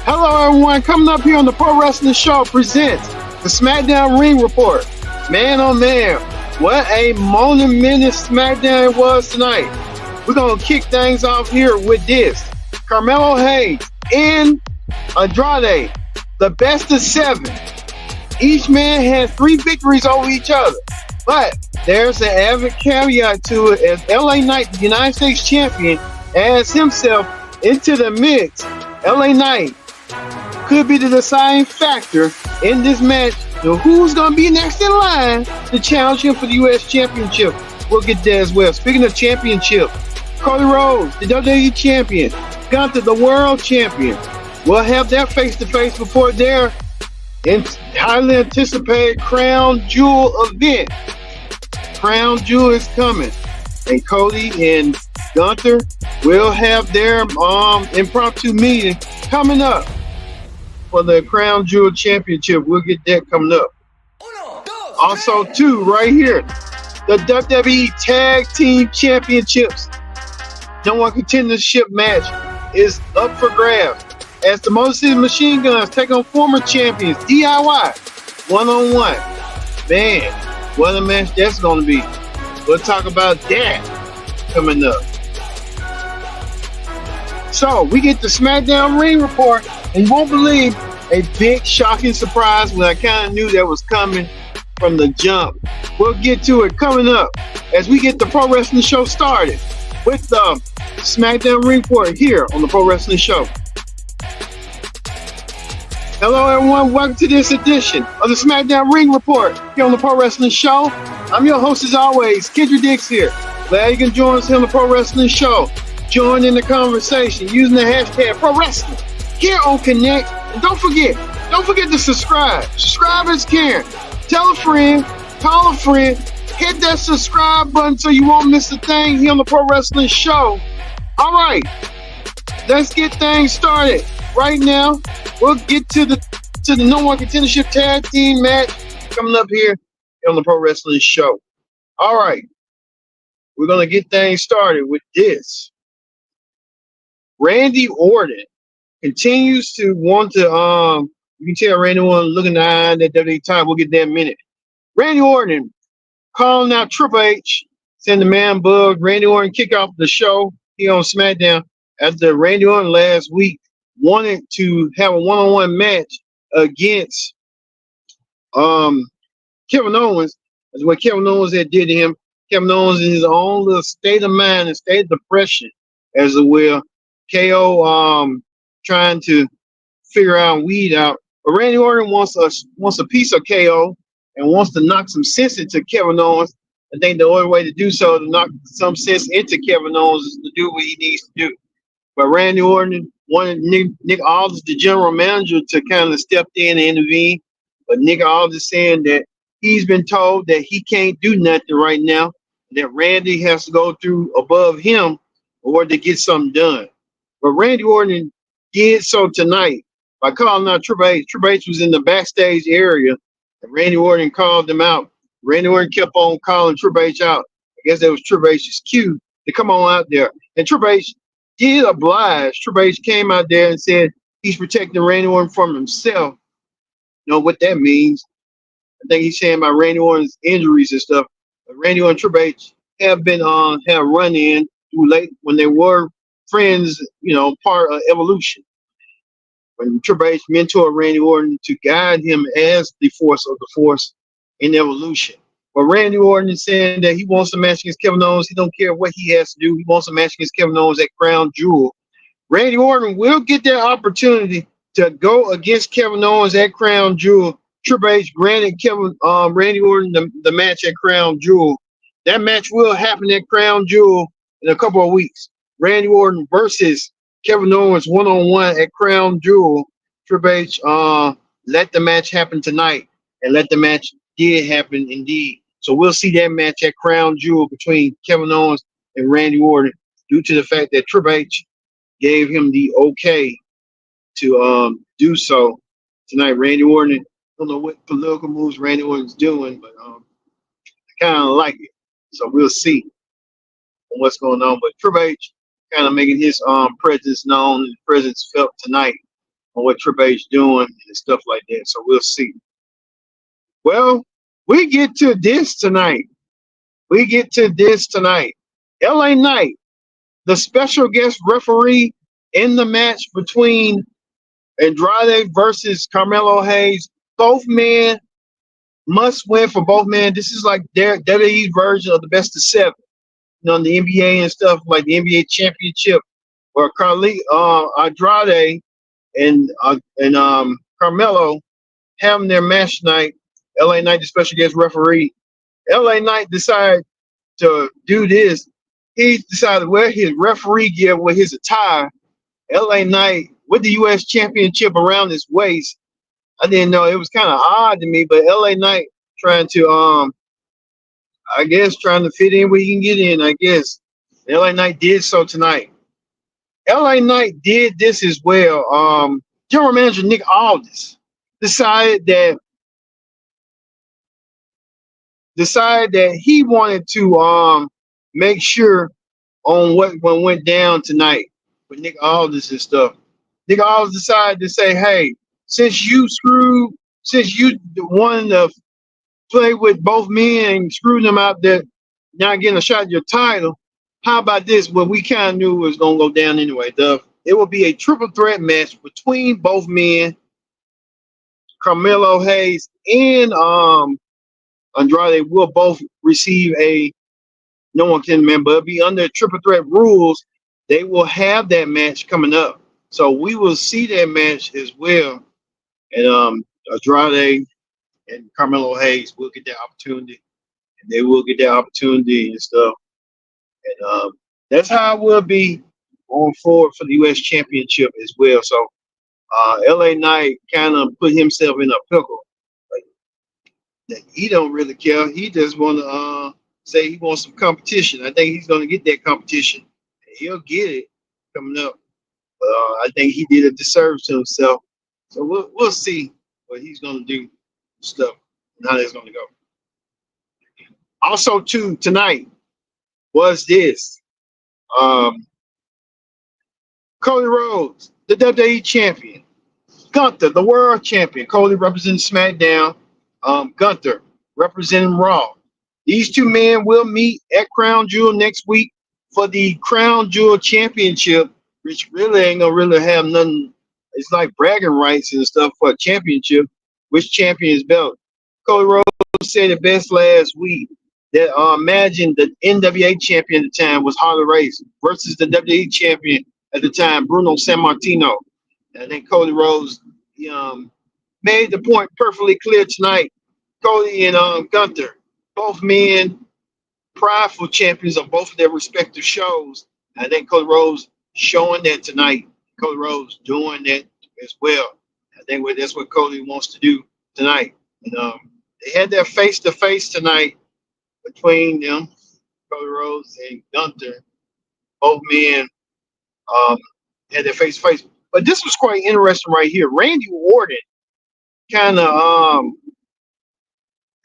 Hello, everyone. Coming up here on the Pro Wrestling Show presents the SmackDown Ring Report. Man, oh man, what a monumental SmackDown it was tonight. We're going to kick things off here with this. Carmelo Hayes and Andrade, the best of 7. Each man had 3 victories over each other. But there's an added caveat to it as LA Knight, the United States champion, adds himself into the mix. LA Knight could be the deciding factor in this match. So who's going to be next in line to challenge him for the U.S. Championship? We'll get there as well. Speaking of championship, Cody Rhodes, the WWE champion, Gunther, the world champion. We'll have that face-to-face before their highly anticipated Crown Jewel event. Crown Jewel is coming. And Cody and Gunther will have their impromptu meeting coming up for the Crown Jewel Championship. We'll get that coming up. Also, too, right here, the WWE Tag Team Championships. No one contendership match is up for grabs as the Motor City Machine Guns take on former champions DIY one-on-one. Man, what a match that's going to be. We'll talk about that coming up. So, we get the SmackDown Ring Report, and you won't believe a big shocking surprise when I kind of knew that was coming from the jump. We'll get to it coming up as we get the Pro Wrestling Show started with the SmackDown Ring Report here on the Pro Wrestling Show. Hello, everyone. Welcome to this edition of the SmackDown Ring Report here on the Pro Wrestling Show. I'm your host, as always, Kendra Dix here. Glad you can join us here on the Pro Wrestling Show. Join in the conversation using the hashtag Pro Wrestling here on Connect. And don't forget to subscribe. Subscribe is caring. Tell a friend, call a friend, hit that subscribe button so you won't miss a thing here on the Pro Wrestling Show. All right, let's get things started. Right now, we'll get to the No One Contendership Tag Team match coming up here on the Pro Wrestling Show. All right, we're gonna get things started with this. Randy Orton continues to want to you can tell Randy Orton looking at that WWE time. We'll get there in a minute. Randy Orton calling out Triple H, saying the man bug. Randy Orton kick off the show here on SmackDown after Randy Orton last week wanted to have a one-on-one match against Kevin Owens. That's what Kevin Owens had did to him. Kevin Owens in his own little state of mind and state of depression, as it will. KO trying to figure out weed out. But Randy Orton wants a piece of KO and wants to knock some sense into Kevin Owens. I think the only way to do so to knock some sense into Kevin Owens is to do what he needs to do. But Randy Orton wanted Nick Aldis, the general manager, to kind of step in and intervene. But Nick Aldis saying that he's been told that he can't do nothing right now, that Randy has to go through above him in order to get something done. But Randy Orton did so tonight by calling out Triple H. Triple H was in the backstage area, and Randy Orton called them out. Randy Orton kept on calling Triple H out. I guess that was Triple H's cue to come on out there. And Triple H did oblige. Triple H came out there and said he's protecting Randy Orton from himself. You know what that means? I think he's saying about Randy Orton's injuries and stuff. But Randy Orton and Triple H have been have run in too late when they were friends, part of Evolution. When Triple H mentored Randy Orton to guide him as the force of the force in Evolution. But Randy Orton is saying that he wants a match against Kevin Owens. He don't care what he has to do. He wants a match against Kevin Owens at Crown Jewel. Randy Orton will get that opportunity to go against Kevin Owens at Crown Jewel. Triple H granted Randy Orton the match at Crown Jewel. That match will happen at Crown Jewel in a couple of weeks. Randy Orton versus Kevin Owens one-on-one at Crown Jewel. Triple H let the match happen tonight, and let the match did happen indeed. So we'll see that match at Crown Jewel between Kevin Owens and Randy Orton due to the fact that Triple H gave him the okay to do so tonight. Randy Orton, I don't know what political moves Randy Orton's doing, but I kind of like it. So we'll see what's going on. But Triple H kind of making his presence known and presence felt tonight on what Triple H doing and stuff like that. So we'll see. Well, we get to this tonight. We get to this tonight. LA Knight, the special guest referee in the match between Andrade versus Carmelo Hayes. Both men must win for both men. This is like their WWE's version of the best of seven. You know, in the NBA and stuff, like the NBA championship, where Andrade and Carmelo having their match tonight. LA Knight, the special guest referee. LA Knight decided to do this. He decided to wear his referee gear with his attire. LA Knight with the U.S. championship around his waist. I didn't know, it was kind of odd to me, but LA Knight trying to I guess trying to fit in where he can get in. I guess LA Knight did so tonight. LA Knight did this as well. General Manager Nick Aldis decided that he wanted to make sure on what went down tonight with Nick Aldis and stuff. Nick Aldis decided to say, hey, since you wanted to play with both men and screw them out there, not getting a shot at your title, how about this? What we kind of knew was going to go down anyway. It will be a triple threat match between both men, Carmelo Hayes and Andrade will both receive no one can remember, it'll be under triple threat rules. They will have that match coming up. So we will see that match as well. And Andrade and Carmelo Hayes will get that opportunity. And they will get that opportunity and stuff. And that's how it will be going forward for the U.S. Championship as well. So LA Knight kind of put himself in a pickle. Like, he don't really care. He just want to say he wants some competition. I think he's going to get that competition. And he'll get it coming up. But I think he did a disservice to himself. So we'll see what he's going to do and stuff and how that's going to go. Also, too, tonight was this. Cody Rhodes, the WWE champion. Gunther, the world champion. Cody representing SmackDown. Gunther representing Raw. These two men will meet at Crown Jewel next week for the Crown Jewel Championship, which really ain't gonna really have nothing. It's like bragging rights and stuff for a championship. Which champion is better? Cody Rhodes said it best last week that imagine the NWA champion at the time was Harley Race versus the WWE champion at the time, Bruno Sammartino. And then Cody Rhodes made the point perfectly clear tonight. Cody and Gunther, both men, prideful champions of both of their respective shows. I think Cody Rhodes showing that tonight. Cody Rhodes doing that as well. I think that's what Cody wants to do tonight. And they had their face-to-face tonight between them, Cody Rhodes and Gunther. Both men had their face-to-face. But this was quite interesting right here. Randy Orton kind of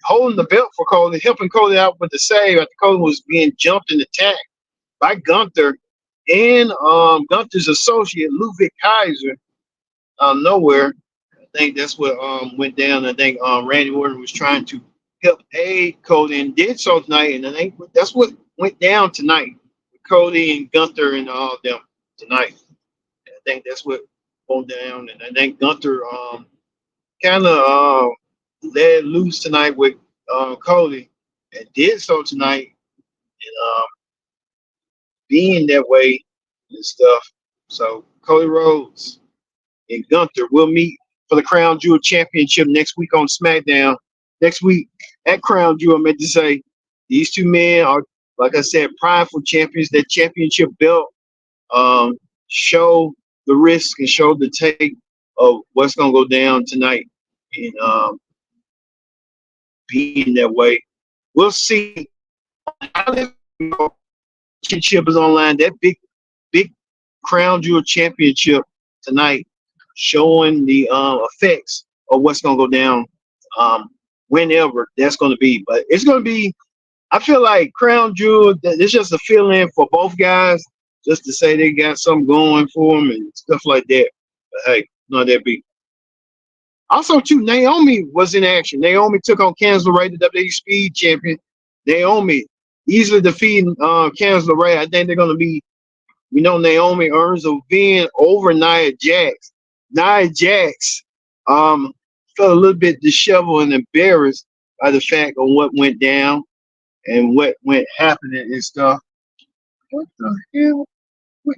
holding the belt for Cody, helping Cody out with the save after Cody was being jumped and attacked by Gunther and Gunther's associate, Ludwig Kaiser, nowhere. I think that's what went down. I think Randy Orton was trying to help aid Cody and did so tonight. And I think that's what went down tonight with Cody and Gunther and all of them tonight. And I think that's what went down. And I think Gunther kind of let loose tonight with Cody and did so tonight and being that way and stuff. So Cody Rhodes and Gunther will meet for the Crown Jewel Championship next week on SmackDown. Next week at Crown Jewel, I meant to say these two men are, like I said, prideful champions. That championship belt show the risk and show the take of what's going to go down tonight. And being that way, we'll see how this championship is online. That big Crown Jewel Championship tonight, showing the effects of what's going to go down whenever that's going to be. But it's going to be, I feel like Crown Jewel, it's just a fill-in for both guys, just to say they got something going for them and stuff like that. But hey, No, that be. Also, too, Naomi was in action. Naomi took on Candice LeRae, the WWE Speed Champion. Naomi easily defeating Candice LeRae. I think they're going to be. We know Naomi earns a win over Nia Jax. Nia Jax felt a little bit disheveled and embarrassed by the fact of what went down and what went happening and stuff. What the hell? What,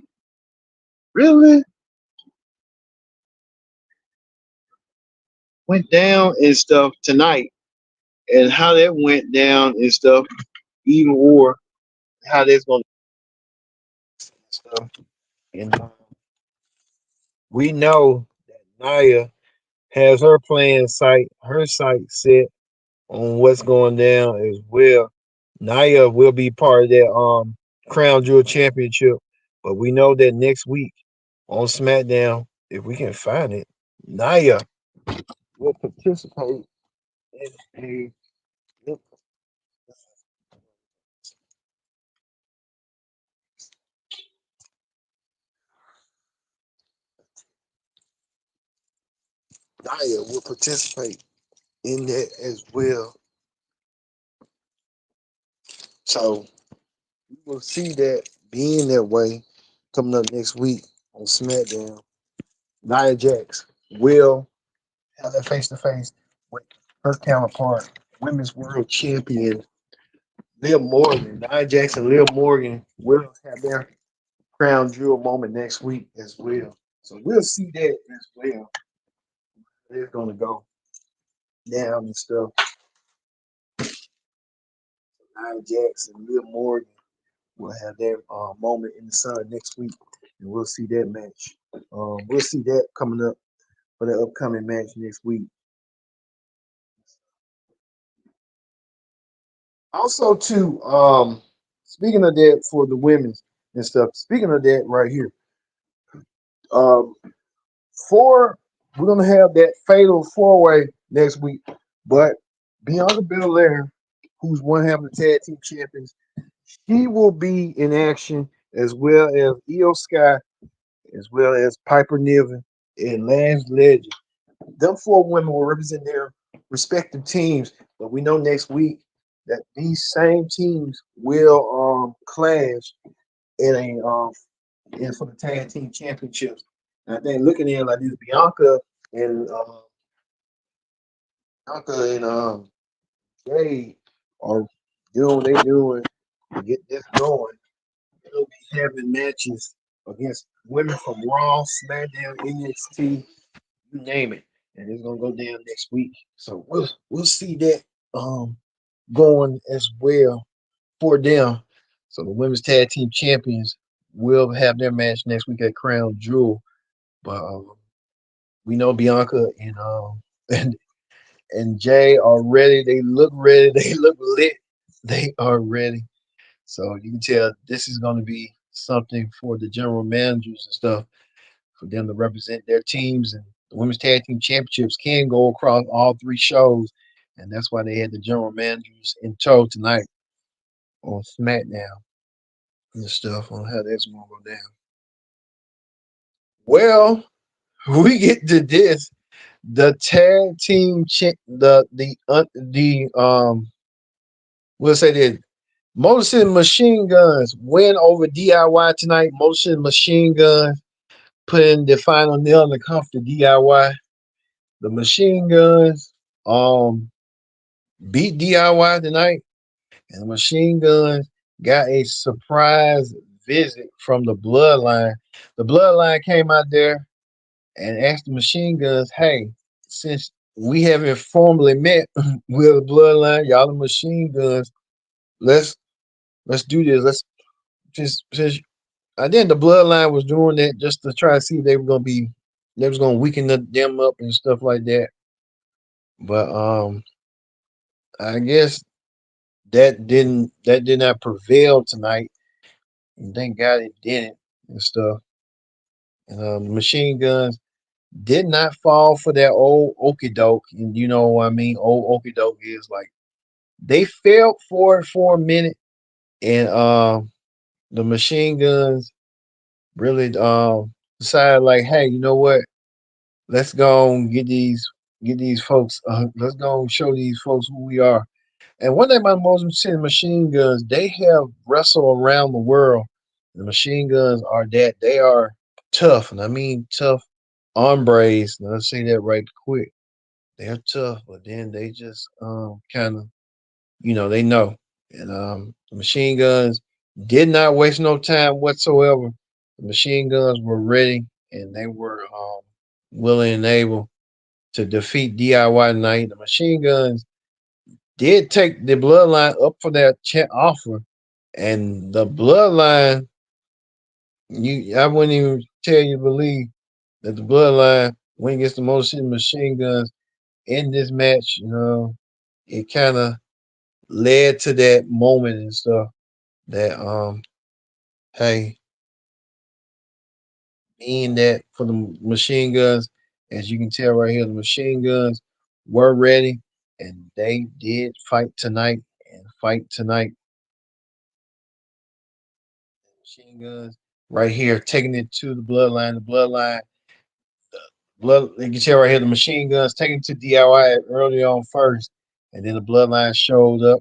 really went down and stuff tonight, and how that went down and stuff, even or how that's going to stuff. And we know that Nia has her sight set on what's going down as well. Nia will be part of that Crown Jewel Championship, but we know that next week on SmackDown, if we can find it, Nia will participate in a Nia will participate in that as well. So we will see that being that way coming up next week on SmackDown. Nia Jax will have that face to face with her counterpart, Women's World Champion Liv Morgan. Nia Jax and Liv Morgan will have their crown jewel moment next week as well. So we'll see that as well. They're gonna go down and stuff. Nia Jax and Liv Morgan will have their moment in the sun next week, and we'll see that match. We'll see that coming up for the upcoming match next week. Also, too, speaking of that for the women's and stuff. Speaking of that, right here, um, four we're gonna have that fatal four way next week. But Bianca Belair, who's one half of the tag team champions, she will be in action as well as Io Sky, as well as Piper Niven and Lance Legend. Them four women will represent their respective teams, but we know next week that these same teams will clash in a in for the tag team championships. And I think looking at it like this, and Bianca and Jay are doing what they're doing to get this going. They'll be having matches against women from Raw, SmackDown, NXT, you name it, and it's gonna go down next week. So we'll see that going as well for them. So the women's tag team champions will have their match next week at Crown Jewel. But we know Bianca and and Jay are ready. They look ready. They look lit. They are ready. So you can tell this is going to be something for the general managers and stuff for them to represent their teams. And the women's tag team championships can go across all three shows, and that's why they had the general managers in tow tonight on SmackDown and stuff on how that's going to go down. Well, we get to this. The tag team, we'll say this: Motor City Machine Guns win over DIY tonight. Motor City Machine Guns putting the final nail in the coffin to DIY. The Machine Guns beat DIY tonight, and the Machine Guns got a surprise visit from the Bloodline. The Bloodline came out there and asked the Machine Guns, "Hey, since we haven't formally met with the Bloodline, y'all the Machine Guns, let's do this. Let's just since I think the Bloodline was doing that just to try to see if they was gonna weaken them up and stuff like that. But I guess that did not prevail tonight, and thank God it didn't and stuff. And the Machine Guns did not fall for that old okey doke, and you know what I mean. Old okey doke is like they fell for it for a minute, and the Machine Guns really decided like, hey, you know what? let's go and get these folks. Let's go and show these folks who we are. And one thing about Motion City Machine Guns, they have wrestled around the world. The machine guns are that they are tough, and I mean tough hombres. Now, let's say that right quick. They're tough, but then they just kind of they know. And the machine guns did not waste no time whatsoever. The machine guns were ready and they were willing and able to defeat DIY tonight. The machine guns did take the bloodline up for that offer, and the bloodline, I wouldn't even tell you to believe that the bloodline went against the Motor City Machine Guns in this match. It kind of led to that moment and stuff that hey, being that for the machine guns, as you can tell right here, the machine guns were ready and they did fight tonight and fight tonight. Machine guns right here, taking it to the bloodline. The blood. You can tell right here, the machine guns taking it to DIY early on first, and then the bloodline showed up.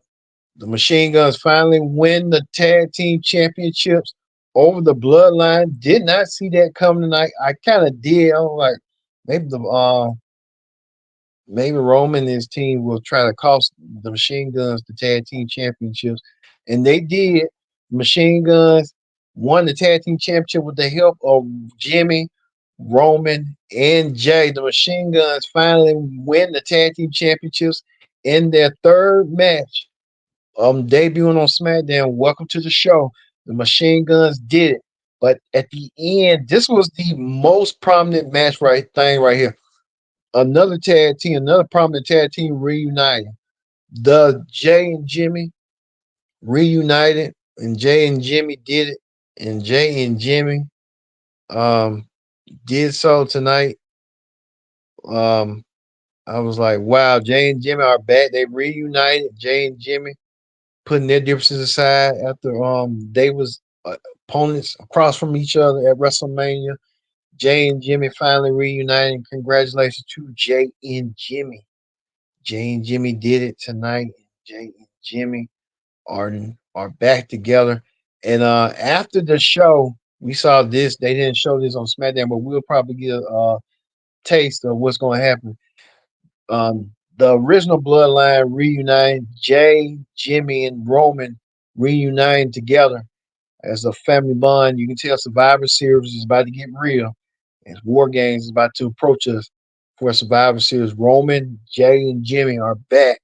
The machine guns finally win the tag team championships over the bloodline. Did not see that coming tonight. I kind of did. I was like, maybe maybe Roman and his team will try to cost the machine guns the tag team championships. And they did. Machine guns won the tag team championship with the help of Jimmy, Roman, and Jay. The machine guns finally win the tag team championships in their third match. Debuting on SmackDown. Welcome to the show. The machine guns did it. But at the end, this was the most prominent match right here. Another tag team, another prominent tag team reunited. The Jay and Jimmy reunited, and Jay and Jimmy did it, and Jay and Jimmy um did so tonight. Um, I was like, wow, Jay and Jimmy are back. They reunited. Jay and Jimmy putting their differences aside after they was opponents across from each other at WrestleMania. Jay and Jimmy finally reunited. Congratulations to Jay and Jimmy. Jay and Jimmy did it tonight. Jay and Jimmy are are back together. And after the show, we saw this. They didn't show this on SmackDown, but we'll probably get a taste of what's going to happen. The original Bloodline reunited. Jay, Jimmy, and Roman reuniting together as a family bond. You can tell Survivor Series is about to get real. As War Games is about to approach us for Survivor Series. Roman, Jay, and Jimmy are back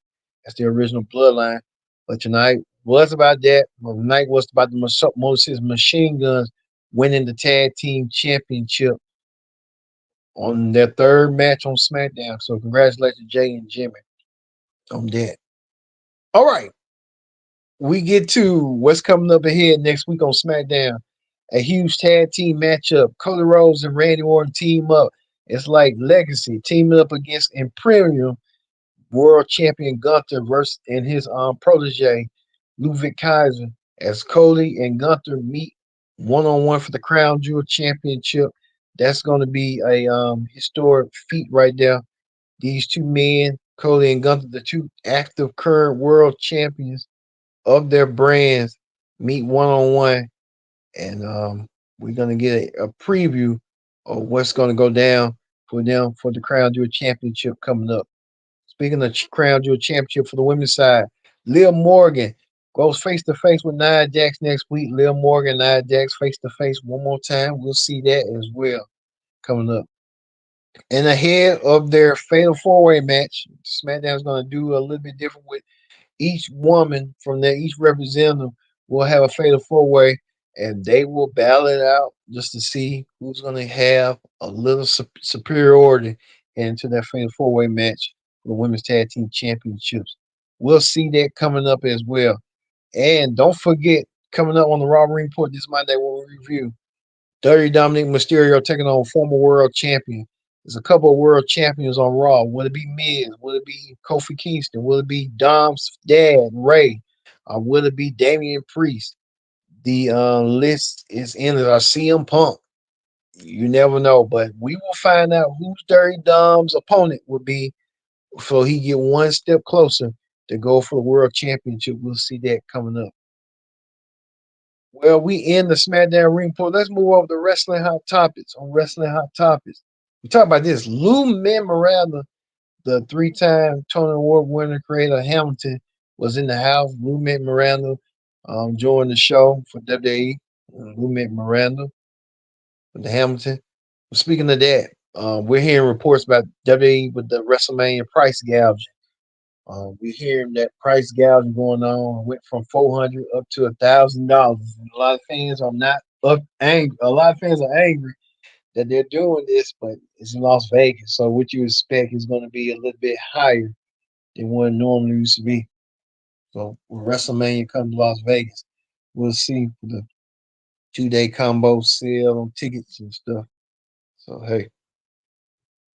as the original bloodline. But tonight was about that. Well, tonight was about the Moses Machine Guns winning the tag team championship on their third match on SmackDown. So congratulations, Jay and Jimmy, on that. All right. We get to what's coming up ahead next week on SmackDown. A huge tag team matchup. Cody Rhodes and Randy Orton team up. It's like Legacy teaming up against Imperium World Champion Gunther versus and his protege Ludwig Kaiser as Cody and Gunther meet one on one for the Crown Jewel Championship. That's going to be a historic feat right there. These two men, Cody and Gunther, the two active current world champions of their brands, meet one on one, and we're gonna get a preview of what's gonna go down for them for the Crown Jewel Championship coming up. Speaking of Crown Jewel Championship for the women's side, Liv Morgan goes face to face with Nia Jax next week. Liv Morgan, Nia Jax face to face one more time. We'll see that as well coming up. And ahead of their Fatal 4-Way match, SmackDown's going to do a little bit different with each woman from there, each representative will have a fatal 4-way, and they will battle it out just to see who's going to have a little superiority into that fatal 4-way match for the women's tag team championships. We'll see that coming up as well. And don't forget, coming up on the Raw Report this Monday, we'll review Dirty Dominic Mysterio taking on former world champion. There's a couple of world champions on Raw. Will it be Miz? Will it be Kofi Kingston? Will it be Dom's dad, Ray? Will it be Damian Priest? The list is in CM Punk You never know, but we will find out who's Dirty Dom's opponent will be, so he get one step closer to go for the world championship. We'll see that coming up. Well, we end the SmackDown ring report. Let's move over to wrestling hot topics. On wrestling hot topics, we talk about this. Lou Miranda, the three-time Tony Award winner, creator Hamilton, was in the house. Lou Miranda joined the show for WWE. Lou Miranda with the Hamilton. Speaking of that, we're hearing reports about WWE with the WrestleMania price gouging. We're hearing that price gouging going on. Went from $400 up to $1,000. A lot of fans are not up angry. A lot of fans are angry that they're doing this, but it's in Las Vegas, so what you expect is going to be a little bit higher than what it normally used to be. So when WrestleMania comes to Las Vegas, we'll see the 2-day combo sale on tickets and stuff. So hey.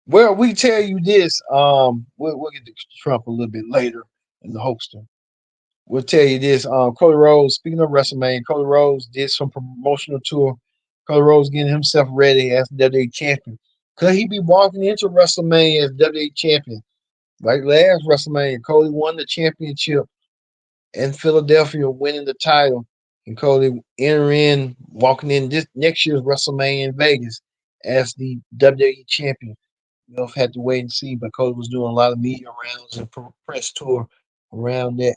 Well, we tell you this. We'll get to Trump a little bit later in the hoster. We'll tell you this. Cody Rhodes. Speaking of WrestleMania, Cody Rhodes did some promotional tour. Cody Rhodes getting himself ready as WWE champion. Could he be walking into WrestleMania as WWE champion? Like last WrestleMania, Cody won the championship in Philadelphia, winning the title, and Cody walking in this next year's WrestleMania in Vegas as the WWE champion. We'll have to wait and see. But Cody was doing a lot of media rounds and press tour around that.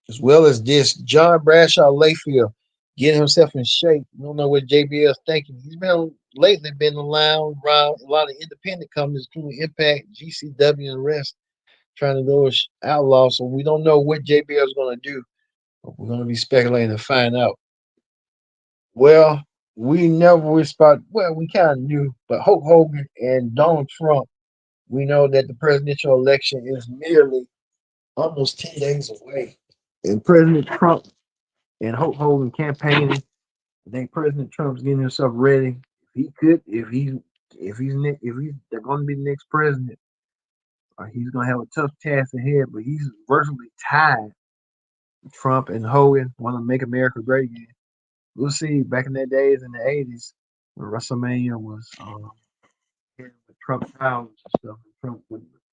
As well as this, John Bradshaw Layfield getting himself in shape. We don't know what JBL is thinking. He's been around a lot of independent companies, including Impact, GCW, and the rest, trying to go as outlaw. So we don't know what JBL is going to do. But we're going to be speculating to find out. Well, we never responded. Well, we kind of knew, but Hulk Hogan and Donald Trump, we know that the presidential election is nearly almost 10 days away. And President Trump and Hulk Hogan campaigning. I think President Trump's getting himself ready. If he's they're going to be the next president, he's going to have a tough task ahead. But he's virtually tied. Trump and Hogan want to make America great again. We'll see. Back in the days in the '80s, when WrestleMania was with Trump towers and stuff, Trump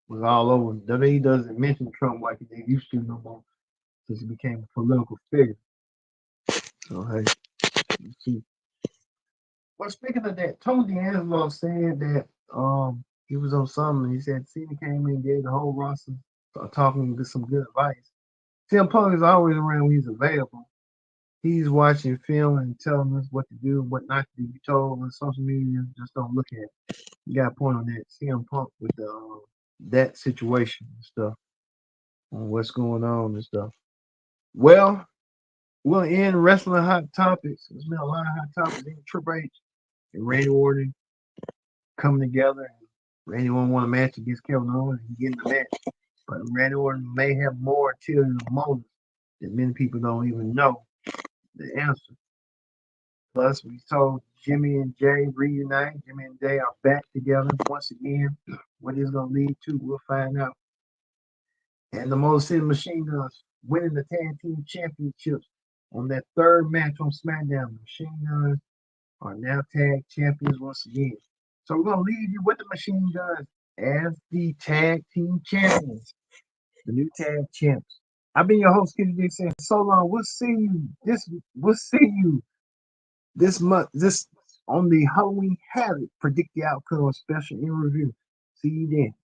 was all over. WWE doesn't mention Trump like they used to no more since he became a political figure. So hey, you see. Well, speaking of that, Tony D'Angelo said that he was on something. He said Cena came in and gave the whole roster talking with some good advice. CM Punk is always around when he's available. He's watching film and telling us what to do and what not to do. You told on social media, just don't look at it. You got a point on that. CM Punk with the that situation and stuff, on what's going on and stuff. Well, we'll end wrestling hot topics. There's been a lot of hot topics in Triple H and Randy Orton coming together. Randy won't want a match against Kevin Owens and getting the match. But Randy Orton may have more ulterior motives that many people don't even know the answer. Plus, we told Jimmy and Jay reunite. Jimmy and Jay are back together once again. What it's going to lead to, we'll find out. And the Motor City Machine Guns winning the tag team championships on that third match on SmackDown. The Machine Guns are now tag champions once again. So we're going to leave you with the Machine Guns as the tag team champions, the new tag champs. I've been your host, Kitty D, saying so long. We'll see you this month, this on the Halloween Havoc Predict the Outcome special in review. See you then.